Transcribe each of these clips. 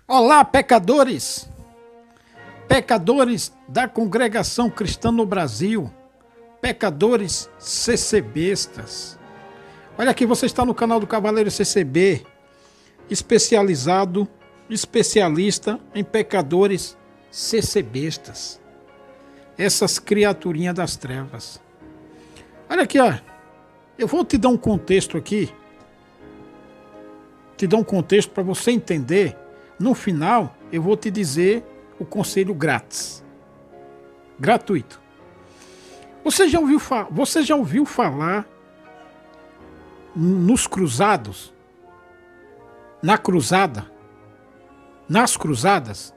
Olá, pecadores! Pecadores da Congregação Cristã no Brasil, pecadores CCBistas. Olha aqui, você está no canal do Cavaleiro CCB, especialista em pecadores CCBistas. Essas criaturinhas das trevas. Olha aqui, ó. Eu vou te dar um contexto aqui. Te dar um contexto para você entender. No final, eu vou te dizer o conselho grátis. Gratuito. Você já ouviu falar nos cruzados? Na cruzada? Nas cruzadas?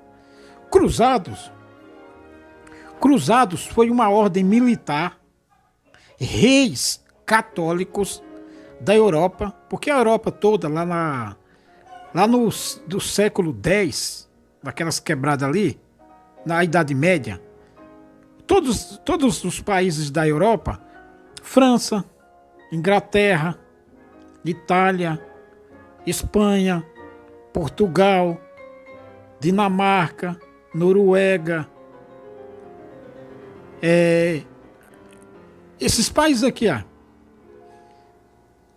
Cruzados foi uma ordem militar, reis católicos da Europa, porque a Europa toda, lá do século X, daquelas quebradas ali, na Idade Média, todos os países da Europa, França, Inglaterra, Itália, Espanha, Portugal, Dinamarca, Noruega, esses países aqui, ó,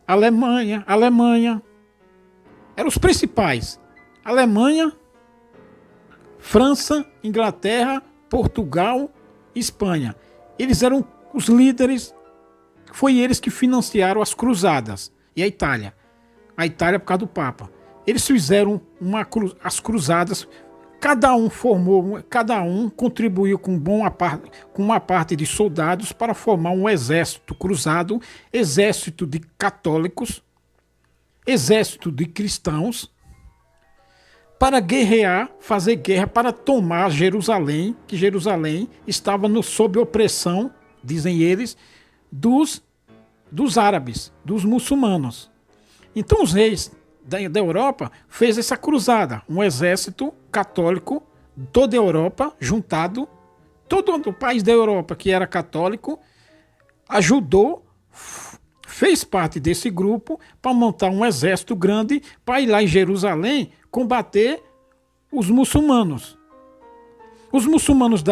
Alemanha, eram os principais. Alemanha, França, Inglaterra, Portugal, Espanha. Eles eram os líderes, foi eles que financiaram as cruzadas. E a Itália por causa do Papa. Eles fizeram as cruzadas, cada um contribuiu com uma parte de soldados para formar um exército cruzado, exército de católicos, exército de cristãos, para guerrear, fazer guerra para tomar Jerusalém, que Jerusalém estava sob opressão, dizem eles, dos árabes, dos muçulmanos. Então os reis da Europa fez essa cruzada, um exército católico, toda a Europa juntado, todo o país da Europa que era católico, ajudou, fez parte desse grupo para montar um exército grande para ir lá em Jerusalém combater os muçulmanos. Os muçulmanos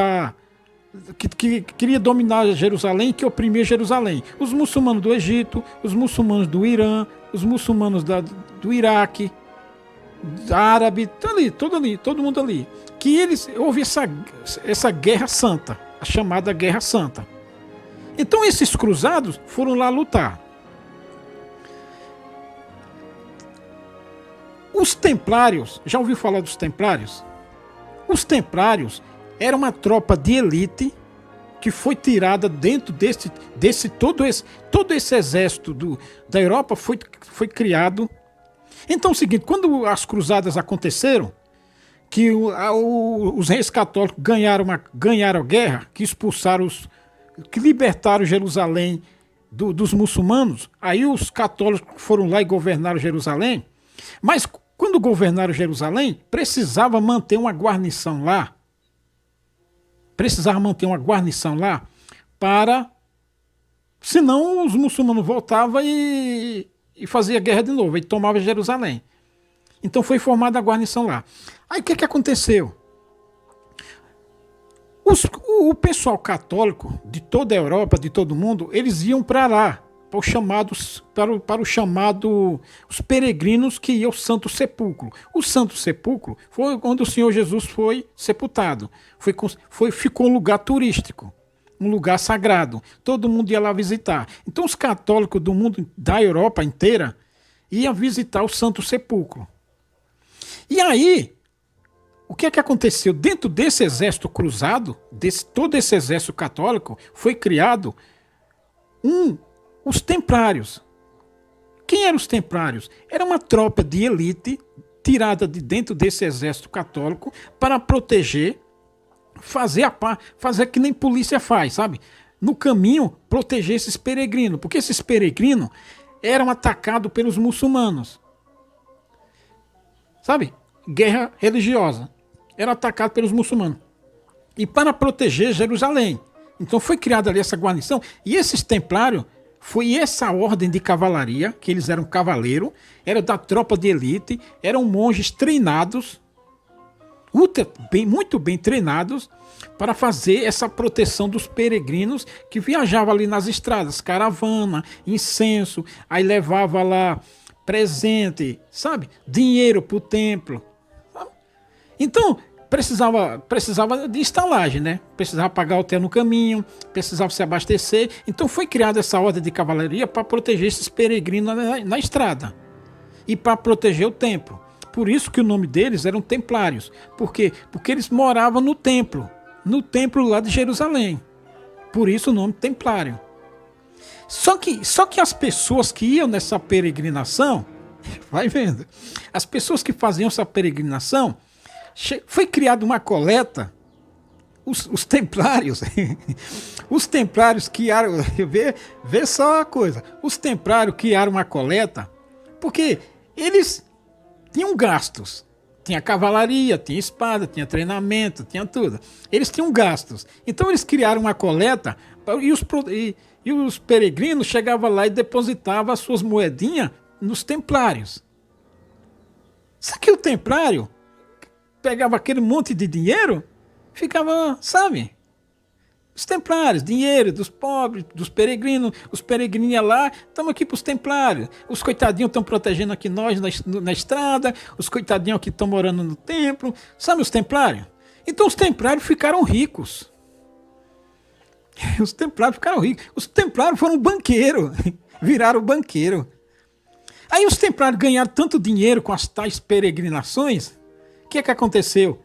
que queria dominar Jerusalém, que oprimia Jerusalém. Os muçulmanos do Egito, os muçulmanos do Irã, os muçulmanos do Iraque, árabe, todo mundo ali. Que houve essa guerra santa, a chamada Guerra Santa. Então esses cruzados foram lá lutar. Os templários, já ouviu falar dos templários? Os templários eram uma tropa de elite que foi tirada dentro todo esse exército da Europa foi criado. Então é o seguinte, quando as cruzadas aconteceram, que os reis católicos ganharam a guerra, que expulsaram que libertaram Jerusalém dos muçulmanos, aí os católicos foram lá e governaram Jerusalém, mas quando governaram Jerusalém, precisava manter uma guarnição lá, senão os muçulmanos voltavam e fazia guerra de novo, e tomava Jerusalém. Então foi formada a guarnição lá. Aí o que aconteceu? O pessoal católico de toda a Europa, de todo mundo, eles iam para lá, os peregrinos que iam ao Santo Sepulcro. O Santo Sepulcro foi onde o Senhor Jesus foi sepultado. Ficou um lugar turístico, um lugar sagrado. Todo mundo ia lá visitar. Então os católicos do mundo, da Europa inteira, iam visitar o Santo Sepulcro. E aí, o que aconteceu? Dentro desse exército cruzado, todo esse exército católico, foi criado os templários. Quem eram os templários? Era uma tropa de elite tirada de dentro desse exército católico para proteger, fazer que nem polícia faz, sabe? No caminho, proteger esses peregrinos, porque esses peregrinos eram atacados pelos muçulmanos. Sabe? Guerra religiosa. Eram atacados pelos muçulmanos. E para proteger Jerusalém. Então foi criada ali essa guarnição, e esses templários foi essa ordem de cavalaria, que eles eram cavaleiros, era da tropa de elite, eram monges treinados muito bem treinados para fazer essa proteção dos peregrinos que viajavam ali nas estradas, caravana, incenso, aí levava lá presente, sabe? Dinheiro para o templo. Sabe? Então, precisava de estalagem, né? Precisava pagar hotel no caminho, precisava se abastecer. Então foi criada essa ordem de cavalaria para proteger esses peregrinos na estrada e para proteger o templo. Por isso que o nome deles eram templários. Por quê? Porque eles moravam no templo lá de Jerusalém. Por isso o nome templário. Só que as pessoas que iam nessa peregrinação, vai vendo, as pessoas que faziam essa peregrinação, foi criada uma coleta, os templários, os templários criaram, vê só a coisa, os templários criaram uma coleta, porque eles tinham gastos, tinha cavalaria, tinha espada, tinha treinamento, tinha tudo, eles tinham gastos, então eles criaram uma coleta e os peregrinos chegavam lá e depositavam as suas moedinhas nos templários. Só que o templário pegava aquele monte de dinheiro, ficava, sabe? Os templários, dinheiro dos pobres, dos peregrinos, os peregrinos iam lá, estamos aqui para os templários. Os coitadinhos estão protegendo aqui nós na estrada, os coitadinhos aqui estão morando no templo, sabe os templários? Então os templários ficaram ricos. Os templários ficaram ricos. Os templários foram banqueiros, viraram banqueiro. Aí os templários ganharam tanto dinheiro com as tais peregrinações. O que aconteceu?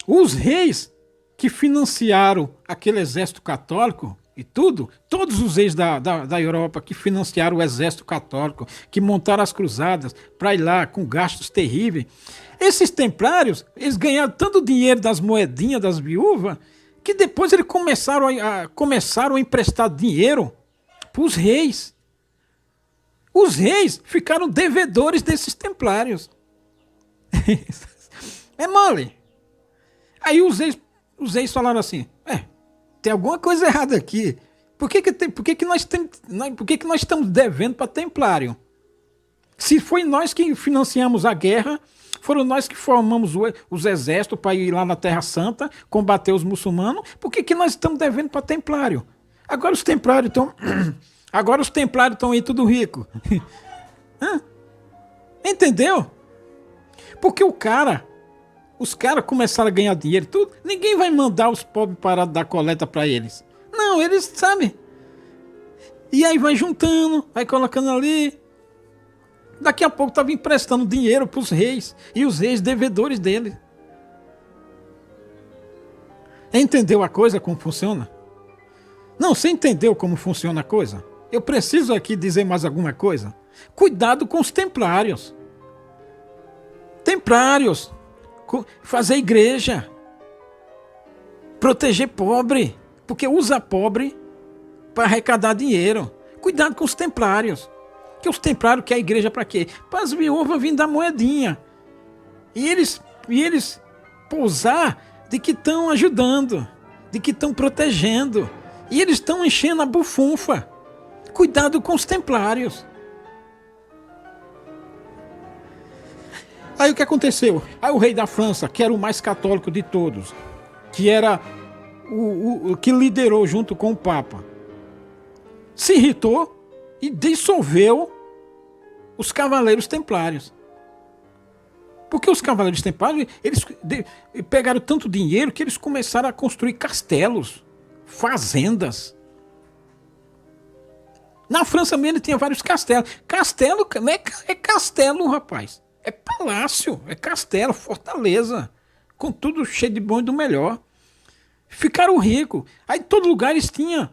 Os reis que financiaram aquele exército católico e tudo, todos os reis da Europa que financiaram o exército católico, que montaram as cruzadas para ir lá com gastos terríveis, esses templários, eles ganharam tanto dinheiro das moedinhas das viúvas, que depois eles começaram a emprestar dinheiro para os reis. Os reis ficaram devedores desses templários. É mole. Aí os reis falaram assim, tem alguma coisa errada aqui. Por que nós estamos devendo para templário? Se foi nós que financiamos a guerra, foram nós que formamos os exércitos para ir lá na Terra Santa, combater os muçulmanos, por que nós estamos devendo para templário? Agora os templários estão aí tudo rico. Entendeu? Porque os caras começaram a ganhar dinheiro e tudo, ninguém vai mandar os pobres parar de dar coleta para eles. Não, eles sabem. E aí vai juntando, vai colocando ali. Daqui a pouco estava emprestando dinheiro para os reis, e os reis devedores dele. Entendeu a coisa, como funciona? Não, você entendeu como funciona a coisa? Eu preciso aqui dizer mais alguma coisa. Cuidado com os templários. Templários. Fazer igreja. Proteger pobre. Porque usa pobre para arrecadar dinheiro. Cuidado com os templários. Que os templários querem a igreja para quê? Para as viúvas virem dar moedinha. E eles pousar de que estão ajudando. De que estão protegendo. E eles estão enchendo a bufunfa. Cuidado com os templários. Aí o que aconteceu? Aí o rei da França, que era o mais católico de todos, que era o que liderou junto com o Papa, se irritou e dissolveu os cavaleiros templários. Porque os cavaleiros templários, eles pegaram tanto dinheiro que eles começaram a construir castelos, fazendas. Na França mesmo tinha vários castelos. Castelo não é castelo, rapaz. É palácio, é castelo, fortaleza. Com tudo cheio de bom e do melhor. Ficaram ricos. Aí em todo lugar eles tinham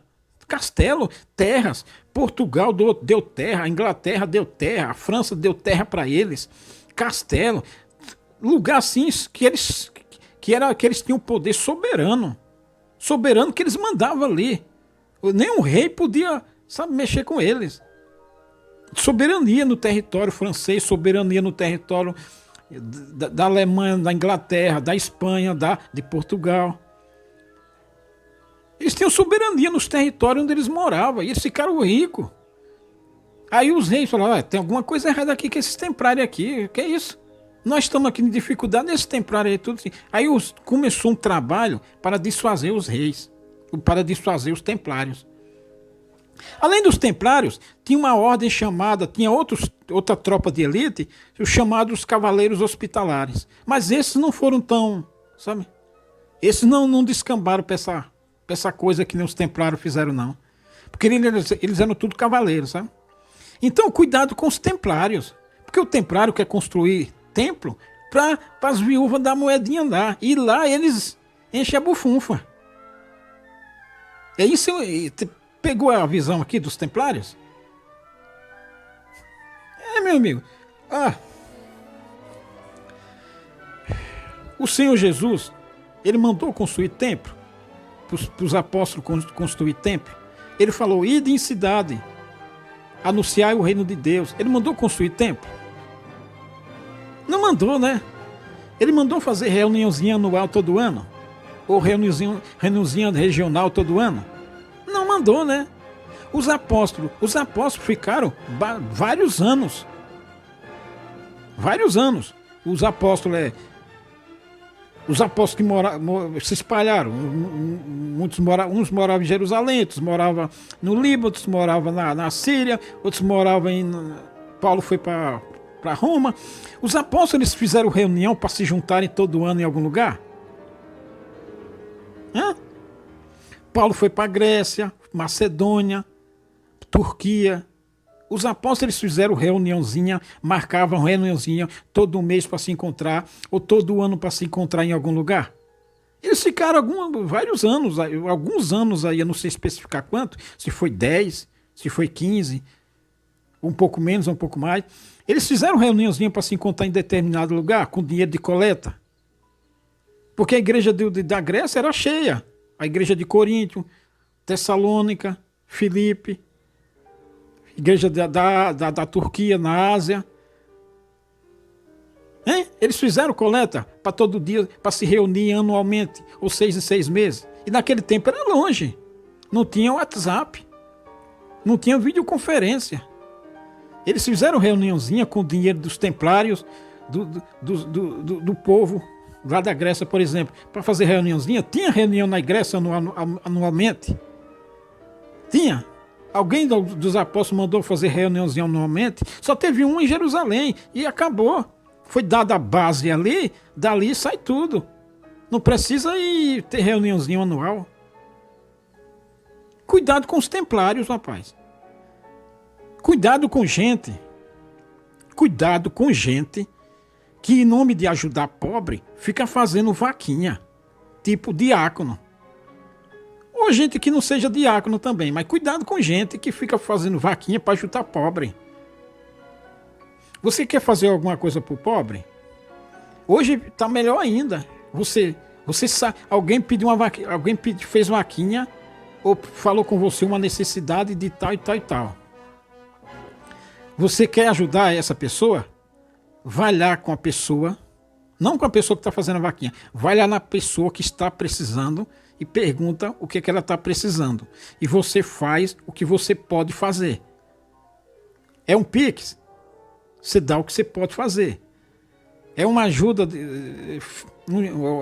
castelo, terras. Portugal deu terra, a Inglaterra deu terra, a França deu terra para eles. Castelo. Lugar assim que eles tinham poder soberano. Soberano que eles mandavam ali. Nem o rei podia, mexer com eles. Soberania no território francês, soberania no território da Alemanha, da Inglaterra, da Espanha, de Portugal. Eles tinham soberania nos territórios onde eles moravam, e eles ficaram ricos. Aí os reis falaram, tem alguma coisa errada aqui com esses templários aqui, que é isso? Nós estamos aqui em dificuldade, esse templário aí, tudo assim. Aí começou um trabalho para dissuadir os reis, para dissuadir os templários. Além dos templários, tinha uma ordem chamada, tinha outra tropa de elite, os chamados cavaleiros hospitalares. Mas esses não foram tão, sabe? Esses não descambaram para essa coisa que nem os templários fizeram, não. Porque eles eram tudo cavaleiros, sabe? Então, cuidado com os templários. Porque o templário quer construir templo para as viúvas da moedinha lá. E lá eles enchem a bufunfa. É isso. Pegou a visão aqui dos templários? É, meu amigo. O Senhor Jesus, ele mandou construir templo. Para os apóstolos construir templo. Ele falou, ide em cidade, anunciai o reino de Deus. Ele mandou construir templo? Não mandou, né? Ele mandou fazer reuniãozinha anual todo ano? Ou reuniãozinha regional todo ano? Não mandou, né? Os apóstolos ficaram vários anos. Vários anos. Os apóstolos que se espalharam. Uns moravam em Jerusalém, outros moravam no Líbano, outros moravam na Síria, outros moravam Paulo foi para Roma. Os apóstolos eles fizeram reunião para se juntarem todo ano em algum lugar? Paulo foi para Grécia, Macedônia, Turquia. Os apóstolos eles fizeram reuniãozinha, marcavam reuniãozinha todo mês para se encontrar, ou todo ano para se encontrar em algum lugar. Eles ficaram vários anos, alguns anos aí, eu não sei especificar quanto, se foi 10, se foi 15, um pouco menos, um pouco mais. Eles fizeram reuniãozinha para se encontrar em determinado lugar, com dinheiro de coleta. Porque a igreja da Grécia era cheia. A igreja de Corinto, Tessalônica, Filipe, igreja da Turquia, na Ásia. Eles fizeram coleta para todo dia, para se reunir anualmente, ou 6 em 6 meses. E naquele tempo era longe. Não tinha WhatsApp. Não tinha videoconferência. Eles fizeram reuniãozinha com o dinheiro dos templários, do povo, lá da Grécia, por exemplo, para fazer reuniãozinha. Tinha reunião na Grécia anualmente? Tinha. Alguém dos apóstolos mandou fazer reuniãozinha anualmente? Só teve um em Jerusalém e acabou. Foi dada a base ali, dali sai tudo. Não precisa ir ter reuniãozinha anual. Cuidado com os templários, rapaz. Cuidado com gente. Cuidado com gente que, em nome de ajudar pobre, fica fazendo vaquinha. Tipo diácono. Ou gente que não seja diácono também, mas cuidado com gente que fica fazendo vaquinha para ajudar pobre. Você quer fazer alguma coisa para o pobre? Hoje está melhor ainda. Você sabe, alguém pediu fez vaquinha ou falou com você uma necessidade de tal e tal e tal. Você quer ajudar essa pessoa? Vai lá com a pessoa, não com a pessoa que está fazendo a vaquinha, vai lá na pessoa que está precisando e pergunta o que ela está precisando. E você faz o que você pode fazer. É um Pix? Você dá o que você pode fazer. É uma ajuda,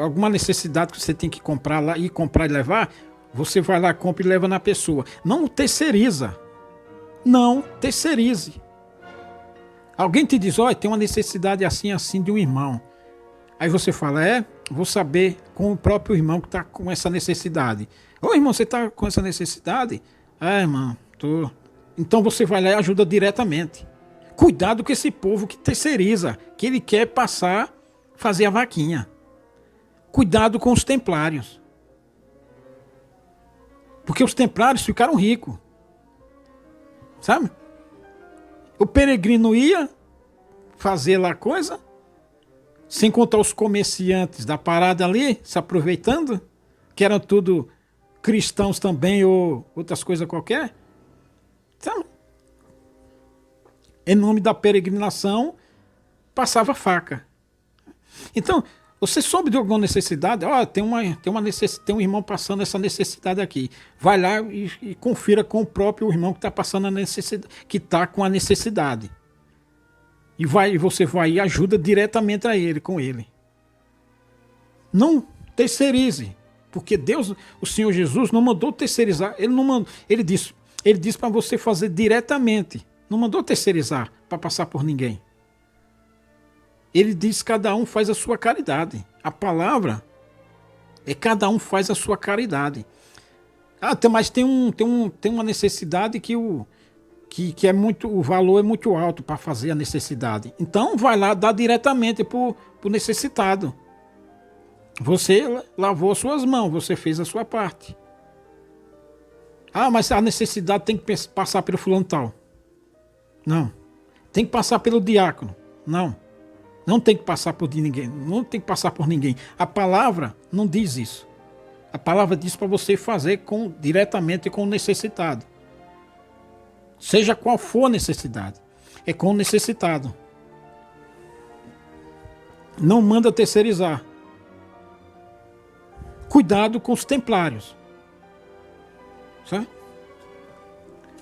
alguma necessidade que você tem que comprar lá e comprar e levar, você vai lá, compra e leva na pessoa. Não terceiriza. Não terceirize. Alguém te diz, olha, tem uma necessidade assim, assim de um irmão. Aí você fala, vou saber com o próprio irmão que está com essa necessidade. Ô irmão, você está com essa necessidade? Irmão, tô. Então você vai lá e ajuda diretamente. Cuidado com esse povo que terceiriza, que ele quer fazer a vaquinha. Cuidado com os templários. Porque os templários ficaram ricos. Sabe? O peregrino ia fazer lá coisa, sem contar os comerciantes da parada ali, se aproveitando, que eram tudo cristãos também ou outras coisas qualquer. Então, em nome da peregrinação, passava faca. Então, você soube de alguma necessidade? Tem um irmão passando essa necessidade aqui. Vai lá e confira com o próprio irmão que está passando a necessidade, que está com a necessidade. E você vai e ajuda diretamente a ele, com ele. Não terceirize. Porque Deus, o Senhor Jesus, não mandou terceirizar. Ele não mandou, ele disse para você fazer diretamente. Não mandou terceirizar para passar por ninguém. Ele diz que cada um faz a sua caridade. A palavra é cada um faz a sua caridade. Mas tem uma necessidade que é muito, o valor é muito alto para fazer a necessidade. Então vai lá dar diretamente para o necessitado. Você lavou as suas mãos, você fez a sua parte. Mas a necessidade tem que passar pelo fulano tal. Não. Tem que passar pelo diácono. Não. Não tem que passar por ninguém. Não tem que passar por ninguém. A palavra não diz isso. A palavra diz para você fazer diretamente com o necessitado. Seja qual for a necessidade. É com o necessitado. Não manda terceirizar. Cuidado com os templários. Certo?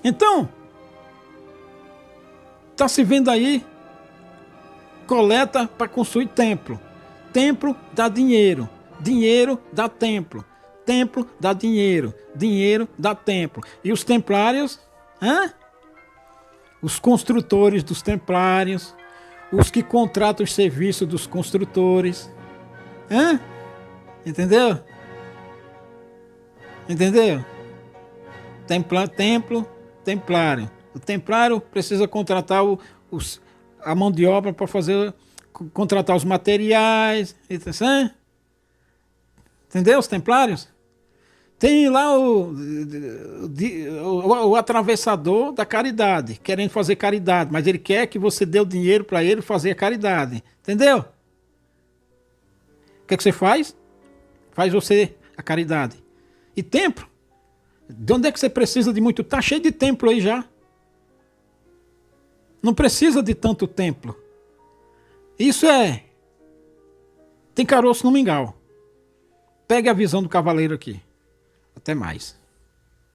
Então, está se vendo aí, coleta para construir templo. Templo dá dinheiro. Dinheiro dá templo. Templo dá dinheiro. Dinheiro dá templo. E os templários? Os construtores dos templários. Os que contratam os serviços dos construtores. Entendeu? Entendeu? Templo, templário. O templário precisa contratar a mão de obra para contratar os materiais. Entendeu? Os templários? Tem lá o atravessador da caridade, querendo fazer caridade, mas ele quer que você dê o dinheiro para ele fazer a caridade. Entendeu? O que você faz? Faz você a caridade. E templo? De onde é que você precisa de muito? Tá cheio de templo aí já. Não precisa de tanto templo. Isso tem caroço no mingau. Pegue a visão do cavaleiro aqui. Até mais.